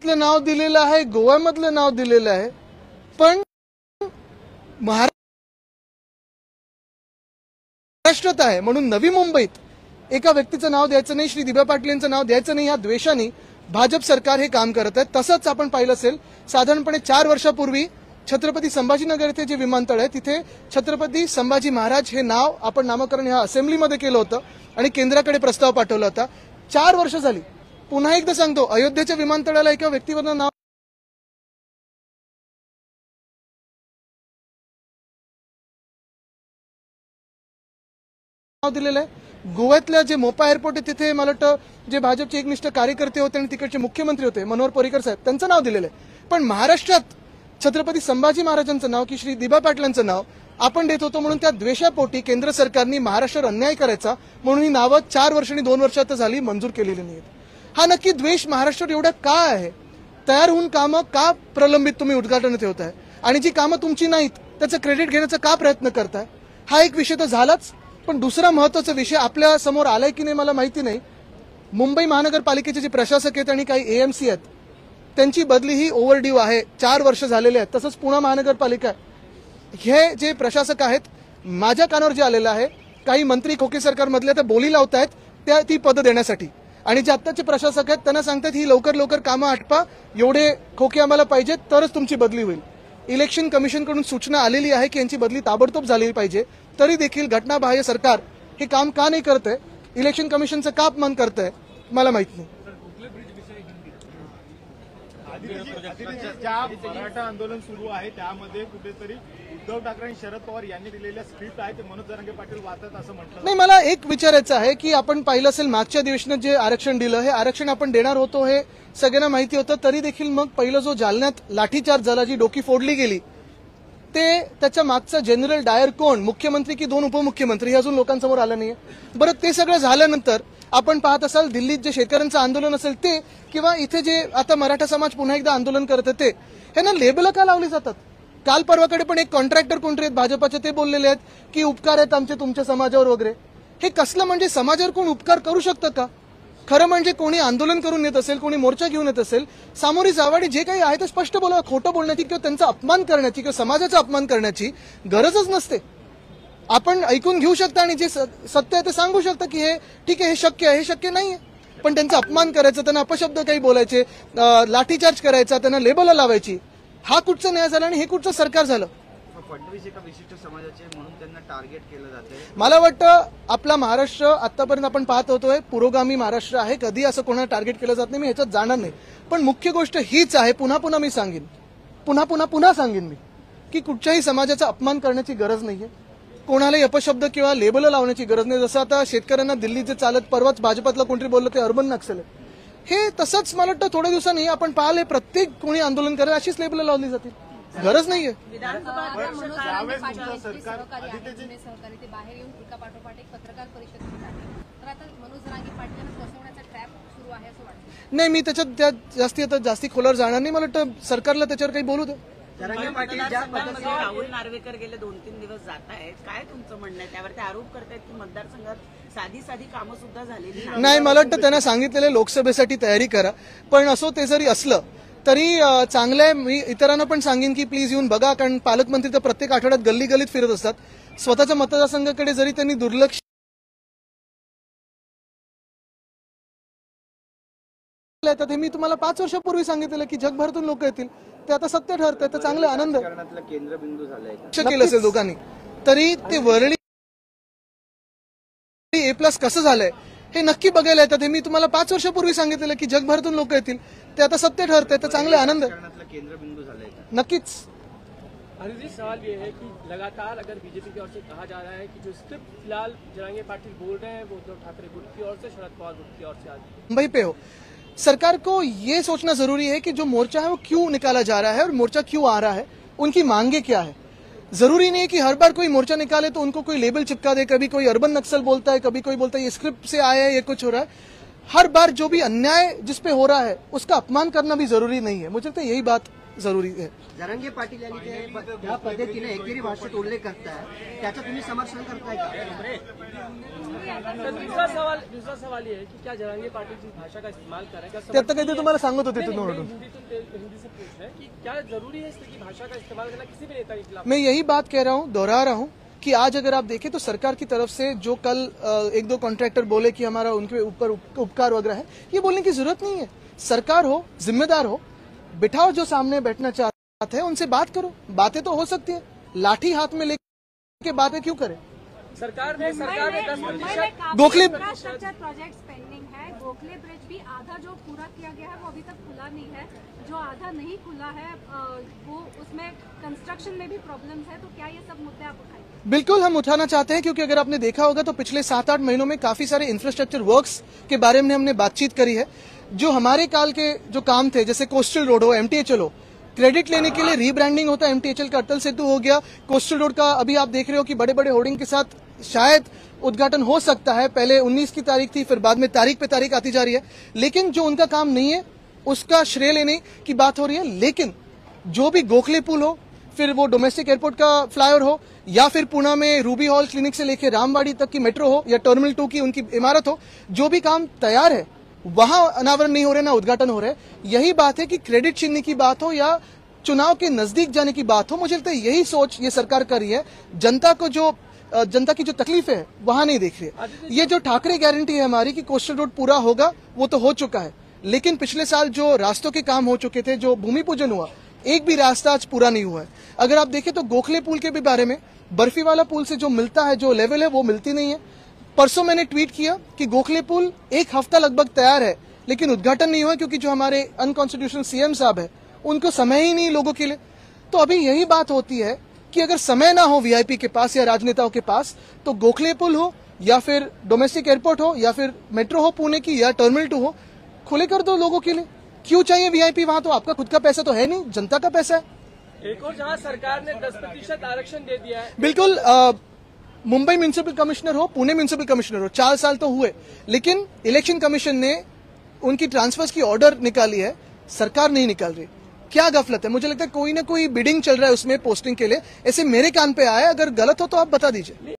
नाव दिलेलं आहे, गोव्यामधलं नाव दिलेलं आहे, पण महाराष्ट्रात आहे म्हणून नवी मुंबईत एका व्यक्तीचं नाव द्यायचं नाही, श्री दिब्या पाटील यांचं नाव द्यायचं नाही, या द्वेषाने भाजप सरकार हे काम करत आहे। तसंच आपण पाहिलं असेल, साधारणपणे 4 वर्षापूर्वी छत्रपती संभाजीनगर येथे जे विमानतळ आहे तिथे छत्रपती संभाजी महाराज हे नाव आपण नामकरण ह्या असेंब्लीमध्ये केलं होतं आणि केंद्राकडे प्रस्ताव पाठवला होता। 4 वर्ष झाली। पुन्हा एकदा सांगतो, अयोध्येच्या विमानतळाला एका व्यक्तीवरनं नाव दिलेलं आहे। गोव्यातल्या जे मोपा एअरपोर्ट आहे तिथे मला वाटतं जे भाजपचे एकनिष्ठ कार्यकर्ते होते आणि तिकडचे मुख्यमंत्री होते मनोहर पर्रिकर साहेब, त्यांचं नाव दिलेलं आहे। पण महाराष्ट्रात छत्रपती संभाजी महाराजांचं नाव की श्री दिब्या पाटलांचं नाव आपण देत होतो म्हणून त्या द्वेषापोटी केंद्र सरकारने महाराष्ट्रावर अन्याय करायचा म्हणून ही नावं 4 वर्ष आणि 2 वर्षात झाली मंजूर केलेली नाहीत। हा नक्की द्वेष महाराष्ट्रावर एवढा का आहे? तयार होऊन कामं का प्रलंबित तुम्ही उद्घाटन ठेवताय आणि जी कामं तुमची नाहीत त्याचं क्रेडिट घेण्याचा का प्रयत्न करताय? हा एक विषय तर झालाच, पण दुसरा महत्त्वाचा विषय आपल्या समोर आलाय की नाही मला माहिती नाही। मुंबई महानगरपालिकेचे जे प्रशासक आहेत आणि काही एएमसी आहेत त्यांची बदली ही ओव्हरड्यू आहे, 4 वर्ष झालेले आहेत। तसंच पुणे महानगरपालिका हे जे प्रशासक आहेत, माझ्या कानावर जे आलेलं आहे, काही मंत्री खोके सरकारमधले तर बोली लावतायत त्या ती पदं देण्यासाठी आणि जे आत्ताचे प्रशासक आहेत त्यांना सांगतात ही लवकर कामं आटपा, एवढे खोके आम्हाला पाहिजेत तरच तुमची बदली होईल। इलेक्शन कमिशनकडून सूचना आलेली आहे की यांची बदली ताबडतोब झाली पाहिजे, तरी देखील घटनाबाह्य सरकार हे काम का नाही करतंय? इलेक्शन कमिशनचं का अपमान करतंय मला माहित नाही। मराठा आंदोलन सुरू आहे त्यामध्ये कुठेतरी उद्धव ठाकरे आणि शरद पवार यांनी दिलेल्या स्क्रिप्ट आहे ते मनोज जरांगे पाटील वाचत असं म्हटलं नाही। मला एक विचारायचं आहे की आपण पाहिलं असेल मागच्या अधिवेशनात जे आरक्षण दिलं हे आरक्षण आपण देणार होतो हे सगळ्यांना माहिती होतं, तरी देखील मग पहिलं जो जालन्यात लाठीचार्ज झाला, जी डोकी फोडली गेली, ते त्याच्या मागचा जनरल डायर कोण, मुख्यमंत्री की 2 उपमुख्यमंत्री, हे अजून लोकांसमोर आलं नाहीये। बरं, ते सगळं झाल्यानंतर आपण पाहत असाल दिल्लीत जे शेतकऱ्यांचं आंदोलन असेल ते किंवा इथे जे आता मराठा समाज पुन्हा एकदा आंदोलन करत ते ह्यांना लेबल का लावली जातात? काल परवाकडे पण एक कॉन्ट्रॅक्टर कोणतरी आहेत भाजपाचे, ते बोललेले आहेत की उपकार आहेत आमचे तुमच्या समाजावर वगैरे। हे कसलं म्हणजे समाजावर कोण उपकार करू शकतं का? खरं म्हणजे कोणी आंदोलन करून येत असेल, कोणी मोर्चा घेऊन येत असेल, सामोरी जावाडी जे काही आहे ते स्पष्ट बोलावं। खोटं बोलण्याची किंवा त्यांचा अपमान करण्याची किंवा समाजाचा अपमान करण्याची गरजच नसते। आपण ऐकून घेऊ शकता आणि जे सत्य आहे ते सांगू शकता की हे ठीक आहे, हे शक्य आहे, हे शक्य नाहीये, पण त्यांचा अपमान करायचा, त्यांना अपशब्द काही बोलायचे, लाठीचार्ज करायचा, त्यांना लेबल लावायची, हा कुठचा न्याय झाला आणि हे कुठचं सरकार झालं? फडणवीस एका विशिष्ट समाजाचे म्हणून त्यांना टार्गेट केलं जाते। मला वाटतं आपला महाराष्ट्र आतापर्यंत आपण पाहत होतोय पुरोगामी महाराष्ट्र आहे, कधी असं कोणाला टार्गेट केलं जात नाही, मी ह्याच्यात जाणार नाही। पण मुख्य गोष्ट हीच आहे, पुन्हा मी सांगेन, पुन्हा सांगेन मी की कुठच्याही समाजाचा अपमान करण्याची गरज नाहीये, कोणालाही अपशब्द किंवा लेबल लावण्याची गरज नाही। जसं आता शेतकऱ्यांना दिल्लीत जे चालत परवाच भाजपातलं कोणतरी बोललं ते अर्बन नक्सल आहे, हे तसंच मला वाटतं थोड्या दिवसांनी आपण पाहिले प्रत्येक कोणी आंदोलन करेल अशीच लेबल लावली जातील, गरज नाहीये। नाही, मी त्याच्यात जास्ती खोलावर जाणार नाही। मला वाटतं सरकारला त्याच्यावर काही बोलू दे। जरांगे पाटील ज्या पद्धतीने राहुल नार्वेकर गेले 2-3 दिवस जात आहेत, काय तुमचं म्हणणं आहे त्यावर? ते आरोप करतायत की मतदारसंघात साधी कामं सुद्धा झालेली नाही। मला वाटतं त्यांना सांगितलेलं लोकसभेसाठी तयारी करा, पण असो ते जरी असलं तरी चांगलं आहे। मी इतरांना पण सांगेन की प्लीज येऊन बघा, कारण पालकमंत्री तर प्रत्येक आठवड्यात गल्लीत फिरत असतात, स्वतःच्या मतदारसंघाकडे जरी त्यांनी दुर्लक्ष हे मी तुम्हाला 5 वर्षापूर्वी सांगितलेलं की जगभरातून लोक येतील, ते आता सत्य ठरतंय, तर चांगले आनंद केंद्रबिंदू झालाय केलं असेल दोघांनी तरी ते वरळी A+ कसं झालंय हे नक्की बघायला येतात। हे मी तुम्हाला 5 वर्षापूर्वी सांगितलेलं की जगभरातून लोक येतील, ते आता सत्य ठरतंय, तर चांगले आनंद केंद्रबिंदू झालाय नक्कीच। अनिल जी, सवाल ये है कि लगातार अगर बीजेपी की ओर से कहा जा रहा है कि जो स्क्रिप्ट फिलहाल जरांगे पाटिल बोल रहे हैं वो उद्धव ठाकरे गुट की ओर से, शरद पवार गुट की ओर से आ रही है। मुंबई पे हो, सरकार को ये सोचना जरूरी है कि जो मोर्चा है वो क्यों निकाला जा रहा है और मोर्चा क्यों आ रहा है, उनकी मांगे क्या है। जरूरी नहीं है कि हर बार कोई मोर्चा निकाले तो उनको कोई लेबल चिपका दे, कभी कोई अर्बन नक्सल बोलता है, कभी कोई बोलता है ये स्क्रिप्ट से आया है, ये कुछ हो रहा है। हर बार जो भी अन्याय जिसपे हो रहा है उसका अपमान करना भी जरूरी नहीं है। मुझे लगता है यही बात जरुरी है. जरांगे पाटील यांनी ते ज्या पद्धतीने एकेरी भाषेत उल्लेख करताय त्याचं तुम्ही समर्थन करताय का? तर दूसरा सवाल ये है कि क्या जरांगे पाटिल जिस भाषा का इस्तेमाल करेगा ते आता काहीतरी तुम्हाला सांगत होते तिथून ओरडून. हिंदी से पूछ रहे हैं कि क्या जरूरी है इस तरह की भाषा का इस्तेमाल करना किसी भी नेता के खिलाफ? मैं यही बात कह रहा हूँ, दोहरा रहा हूँ कि आज अगर आप देखें तो सरकार की तरफ से जो कल एक दो कॉन्ट्रैक्टर बोले कि हमारा उनके ऊपर उपकार वगैरह है, ये बोलने की जरूरत नहीं है. सरकार हो, जिम्मेदार हो, बिठाओ जो सामने बैठना चाहते हैं उनसे बात करो. बातें तो हो सकती है, लाठी हाथ में लेके बातें क्यों करें? सरकार ने 10% गोखले इंफ्रास्ट्रक्चर प्रोजेक्ट्स पेंडिंग है. गोखले ब्रिज भी आधा जो पूरा किया गया है वो अभी तक खुला नहीं है. जो आधा नहीं खुला है वो उसमें कंस्ट्रक्शन में भी प्रॉब्लम्स है. तो क्या ये सब मुद्दे आप उठाएंगे? बिल्कुल हम उठाना चाहते हैं, क्योंकि अगर आपने देखा होगा तो पिछले 7-8 महीनों में काफी सारे इंफ्रास्ट्रक्चर वर्क्स के बारे में हमने बातचीत करी है. जो हमारे काल के जो काम थे, जैसे कोस्टल रोड हो, MTHL हो, क्रेडिट लेने के लिए रीब्रांडिंग होता है. MTHL का अटल सेतु हो गया. कोस्टल रोड का अभी आप देख रहे हो कि बड़े बड़े होर्डिंग के साथ शायद उद्घाटन हो सकता है. पहले 19 की तारीख थी, फिर बाद में तारीख पे तारीख आती जा रही है. लेकिन जो उनका काम नहीं है उसका श्रेय लेने की बात हो रही है. लेकिन जो भी गोखले पुल हो, फिर वो डोमेस्टिक एयरपोर्ट का फ्लाईओवर हो, या फिर पुणे में रूबी हॉल क्लिनिक से लेकर रामबाड़ी तक की मेट्रो हो, या टर्मिनल 2 की उनकी इमारत हो, जो भी काम तैयार है वहां अनावरण नहीं हो रहे, ना उद्घाटन हो रहे. यही बात है कि क्रेडिट छीनने की बात हो या चुनाव के नजदीक जाने की बात हो, मुझे लगता है यही सोच ये सरकार कर रही है. जनता की जो तकलीफ है वहां नहीं देख रही है. ये जो ठाकरे गारंटी है हमारी कि कोस्टल रोड पूरा होगा, वो तो हो चुका है. लेकिन पिछले साल जो रास्तों के काम हो चुके थे, जो भूमि पूजन हुआ, एक भी रास्ता आज पूरा नहीं हुआ है. अगर आप देखें तो गोखले पुल के भी बारे में, बर्फी वाला पुल से जो मिलता है, जो लेवल है, वो मिलती नहीं है. परसों मैंने ट्वीट किया कि गोखले पुल 1 हफ्ता लगभग तैयार है, लेकिन उद्घाटन नहीं हुआ क्योंकि जो हमारे अनकॉन्स्टिट्यूशनल सीएम साहब है उनको समय ही नहीं लोगों के लिए. तो अभी यही बात होती है कि अगर समय ना हो वीआईपी के पास या राजनेताओं के पास, तो गोखले पुल हो या फिर डोमेस्टिक एयरपोर्ट हो या फिर मेट्रो हो पुणे की या टर्मिनल 2 हो, खुले कर दो लोगों के लिए. क्यों चाहिए वीआईपी? वहां तो आपका खुद का पैसा तो है नहीं, जनता का पैसा है. एक और जहां सरकार ने 10% आरक्षण दे दिया है. बिल्कुल. मुंबई म्यूनिसिपल कमिश्नर हो, पुणे म्यूनिसिपल कमिश्नर हो, 4 साल तो हुए, लेकिन इलेक्शन कमीशन ने उनकी ट्रांसफर्स की ऑर्डर निकाली है, सरकार नहीं निकाल रही. क्या गफलत है? मुझे लगता है कोई ना कोई बिडिंग चल रहा है उसमें पोस्टिंग के लिए. ऐसे मेरे कान पे आया, अगर गलत हो तो आप बता दीजिए.